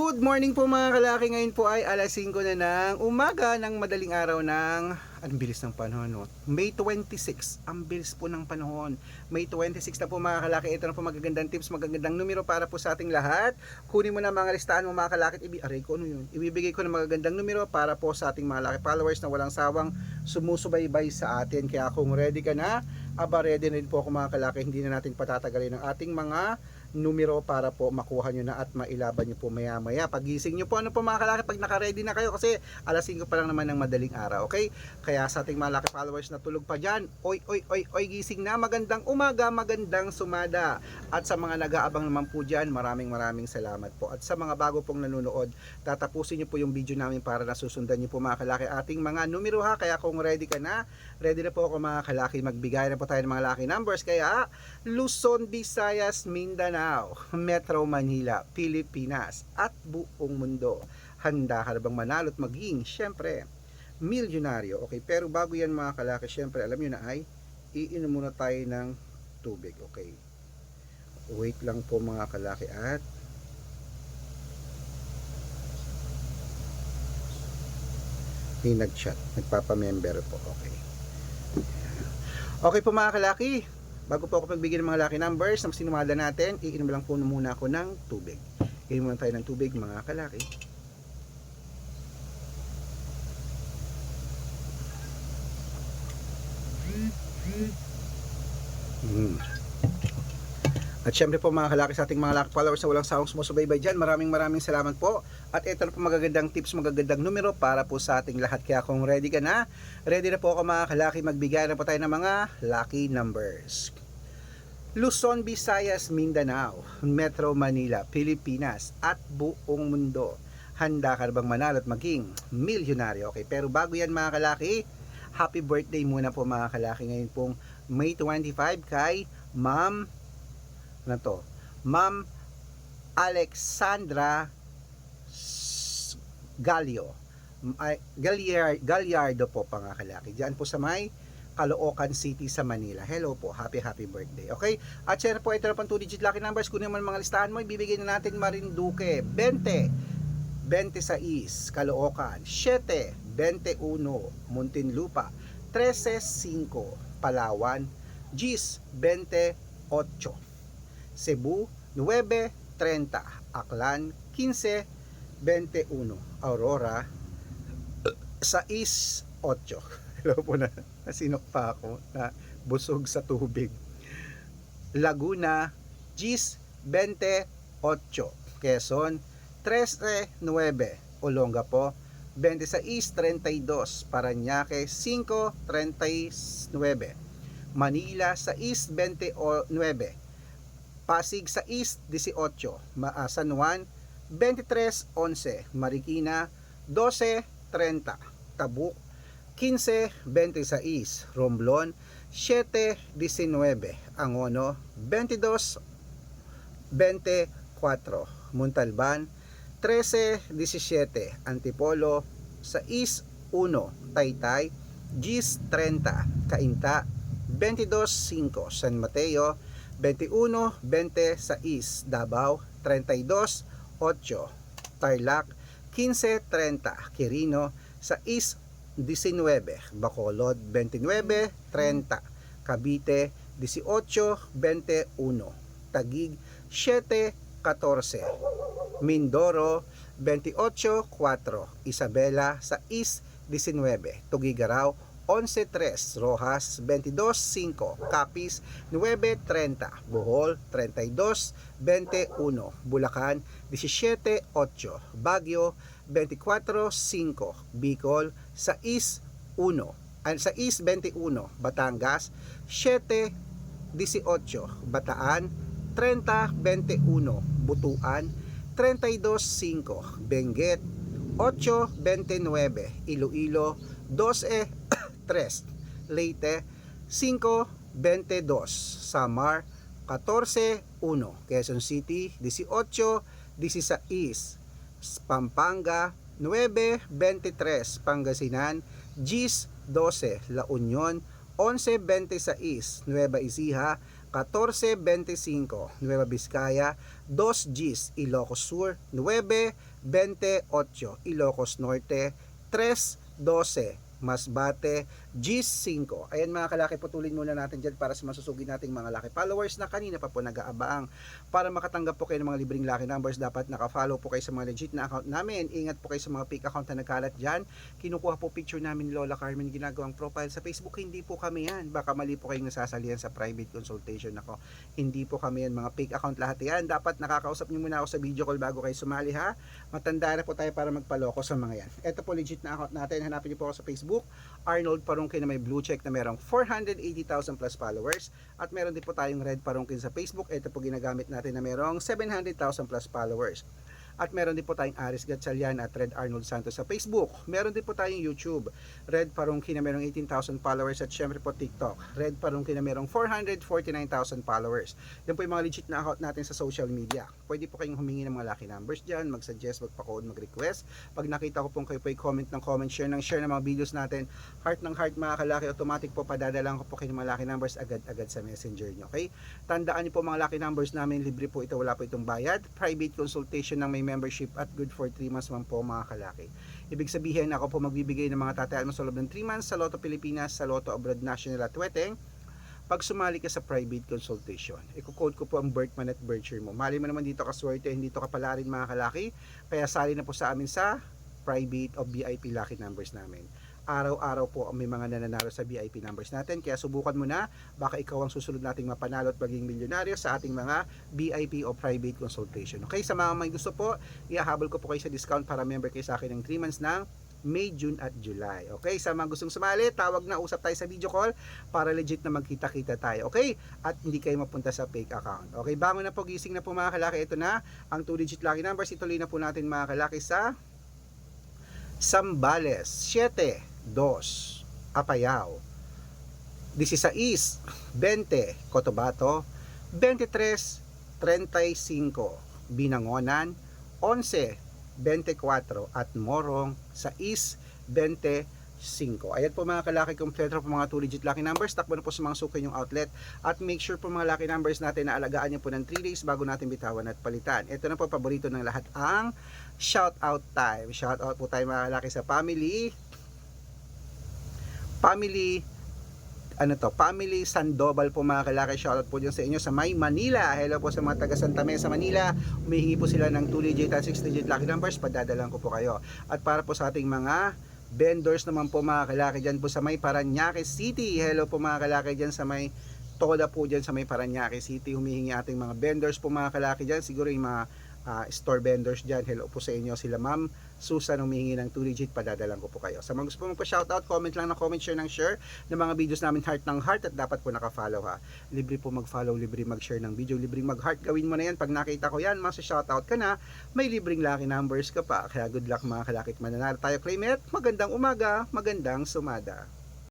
Good morning po mga kalaki. Ngayon po ay alas 5 na ng umaga ng madaling araw ng ang bilis ng panahon, no? May 26. Ang bilis po ng panahon. May 26 na po mga kalaki. Ito na po magagandang tips, magagandang numero para po sa ating lahat. Kunin mo na mga listahan mo mga kalaki. Aray ko, ano yun? Ibibigay ko na magagandang numero para po sa ating mga laki followers na walang sawang sumusubaybay sa atin. Kaya kung ready ka na, ready na rin po ako mga kalaki. Hindi na natin patatagalin ang ating mga numero para po makuha nyo na at mailaban nyo po maya maya pagising nyo po. Ano po mga kalaki, pag naka-ready na kayo kasi alas 5 pa lang naman ng madaling araw, okay? Kaya sa ating mga laki followers na tulog pa dyan, oy gising na, magandang umaga, magandang sumada. At sa mga nag-aabang naman po dyan, maraming salamat po. At sa mga bago pong nanonood, tatapusin nyo po yung video namin para nasusundan nyo po mga kalaki ating mga numero ha. Kaya kung ready ka na, ready na po ako mga kalaki, magbigay na po tayo ng mga lucky numbers. Kaya Luzon, Visayas, Mindanao, Metro Manila, Pilipinas at buong mundo, handa ka na bang manalo at maging syempre milyonaryo? Okay, pero bago yan mga kalaki, syempre alam nyo na ay iinom muna tayo ng tubig. Okay, wait lang po mga kalaki at may nag-chat, nagpapamember po. Okay po mga kalaki, bago po ako pagbigyan ng mga lucky numbers na sinumada natin, iinom lang po muna ako ng tubig. Iinom muna tayo ng tubig mga kalaki. At syempre po mga kalaki, sa ating mga lucky followers na walang sawang sumusubaybay dyan, maraming salamat po. At ito na po magagandang tips, magagandang numero para po sa ating lahat. Kaya kung ready ka na, ready na po ako mga kalaki, magbigay na po tayo ng mga lucky numbers. Luzon, Visayas, Mindanao, Metro Manila, Pilipinas at buong mundo, handa ka na bang manalo at maging milyonaryo? Okay, pero bago yan mga kalaki, happy birthday muna po mga kalaki. Ngayon pong May 25 kay Ma'am Alexandra Gallardo po mga kalaki. Diyan po sa may Caloocan City sa Manila. Hello po, happy birthday. Okay? At syempre po, ito na pang 2-digit lucky numbers. Kunin mo mga listahan mo, ibibigay na natin Marinduque 20, 26 Caloocan, 7, 21 Muntinlupa, 13, 5 Palawan, Gis 28 Cebu 9:30, Aklan 15:21, Aurora 6:08. Hello po, na nasinok pa ako, na busog sa tubig. Laguna 10:28, Quezon 13:09, Olongapo 26:32, Parañaque 5:39, Manila 6:29, Pasig sa East 18, San Juan 23:11, Marikina 12:30, Tabuk 15:26, Romblon 7:19, Angono 22:24, Montalban 13:17, Antipolo 6:1, Taytay 10:30, Cainta 22:05, San Mateo 21:26, Davao 32:8, Tarlac 15:30, Quirino 6:19, Bacolod 29:30, Cavite 18:21, Taguig 7:14, Mindoro 28:4, Isabela 6:19, Tugigaraw 11:3, Rojas 22:5, Capiz 9:30, Bohol 32:21, Bulacan 17:8, Baguio 24:5, Bicol 6:21, Batangas 7:18, Bataan 30:21, Butuan 32:5, Benguet 8:29, Iloilo 12:3, Leyte 5:22, Samar 14:1, Quezon City 18:16, Pampanga 9:23, Pangasinan 10:12, La Union 11:26, Nueva Ecija 1425 Nueva Vizcaya, 2 Gs Ilocos Sur, 928 Ilocos Norte, 312 Masbate, G5. Ayan mga kalaki, putulin muna natin dyan para sa masusugi nating mga laki followers na kanina pa po nag-aabaang. Para makatanggap po kayo ng mga libreng lucky numbers, dapat naka-follow po kayo sa mga legit na account namin. Ingat po kayo sa mga fake account na nagkalat dyan. Kinukuha po picture namin ni Lola Carmen, ginagawang profile sa Facebook. Hindi po kami yan. Baka mali po kayong nasasalihan sa private consultation ako. Hindi po kami yan, mga fake account lahat yan. Dapat nakakausap nyo muna ako sa video call bago kayo sumali ha. Matanda na po tayo para magpaloko sa mga yan. Ito po legit na account natin. Hanapin nyo po ako sa Facebook, Arnold Parungkin na may blue check na merong 480,000 plus followers, at meron din po tayong Red Parungkin sa Facebook. Ito po ginagamit natin na merong 700,000 plus followers. At meron din po tayong Aris Gatchalian at Red Arnold Santos sa Facebook. Meron din po tayong YouTube, Red Parungkin na merong 18,000 followers, at syempre po TikTok, Red Parungkin na merong 449,000 followers. Yan po yung mga legit na account natin sa social media. Pwede po kayong humingi ng mga lucky numbers dyan, mag-suggest, magpa-code, mag-request. Pag nakita ko pong kayo po comment ng comment, share ng mga videos natin, heart ng heart mga kalaki, automatic po padadalang ko po kayo ng mga lucky numbers agad-agad sa messenger nyo. Okay? Tandaan niyo po mga lucky numbers namin, libre po ito, wala po itong bayad. Private consultation ng may membership at good for 3 months man po mga kalaki. Ibig sabihin, ako po magbibigay ng mga tatayaan mo sa loob ng 3 months sa Lotto Pilipinas, sa Lotto Abroad National at Weteng. Pag sumali ka sa private consultation, i-code ko po ang birthman at birthyear mo. Mali mo naman dito kaswerte, hindi to kapala rin mga kalaki. Kaya sali na po sa amin sa private o VIP lucky numbers namin. Araw-araw po may mga nananalo sa VIP numbers natin, kaya subukan mo na, baka ikaw ang susunod nating mapanalo at maging milyonaryo sa ating mga VIP o private consultation. Okay, sa mga may gusto po, ihahabol ko po kayo sa discount para member kayo sa akin ng 3 months ng May, June at July. Okay, sa mga gustong sumali, tawag na, usap tayo sa video call para legit na magkita-kita tayo. Okay, at hindi kayo mapunta sa fake account. Okay, bangon na po, gising na po mga kalaki. Ito na ang 2 digit lucky numbers. Ituloy na po natin mga kalaki sa Zambales, 7 2 Apayao, 16 20 Cotabato, 23 35 Binangonan, 11 24 at Morong, 6 25. Ayan po mga kalaki, kompleto po mga 2 digit lucky numbers. Takbo na po sa mga suki yung outlet, at make sure po mga lucky numbers natin na alagaan nyo po ng 3 days bago natin bitawan at palitan. Ito na po paborito ng lahat, ang shout out time. Shout out po tayo mga kalaki sa family Sandoval po mga kalaki. Shoutout po dyan sa inyo sa May Manila. Hello po sa mga taga Santa Mesa Manila. Humihingi po sila ng 2 digit at 6 digit lucky numbers, padadalang ko po kayo. At para po sa ating mga vendors naman po mga kalaki dyan po sa May Parañaque City, hello po mga kalaki dyan sa May Toda po dyan sa May Parañaque City. Humihingi ating mga vendors po mga kalaki dyan, siguro yung mga store vendors dyan, hello po sa inyo, sila Ma'am Susan, humihingi ng 2 digit, padadalang ko po kayo. Sa mga gusto po magpa-shoutout, comment lang ng comment, share ng share ng mga videos namin, heart ng heart, at dapat po naka-follow ha. Libre po mag-follow, libre mag-share ng video, libre mag-heart, gawin mo na yan. Pag nakita ko yan, masa-shoutout ka na, may libreng lucky numbers ka pa. Kaya good luck mga kalakit, mananalo tayo, claim it. Magandang umaga, magandang sumada.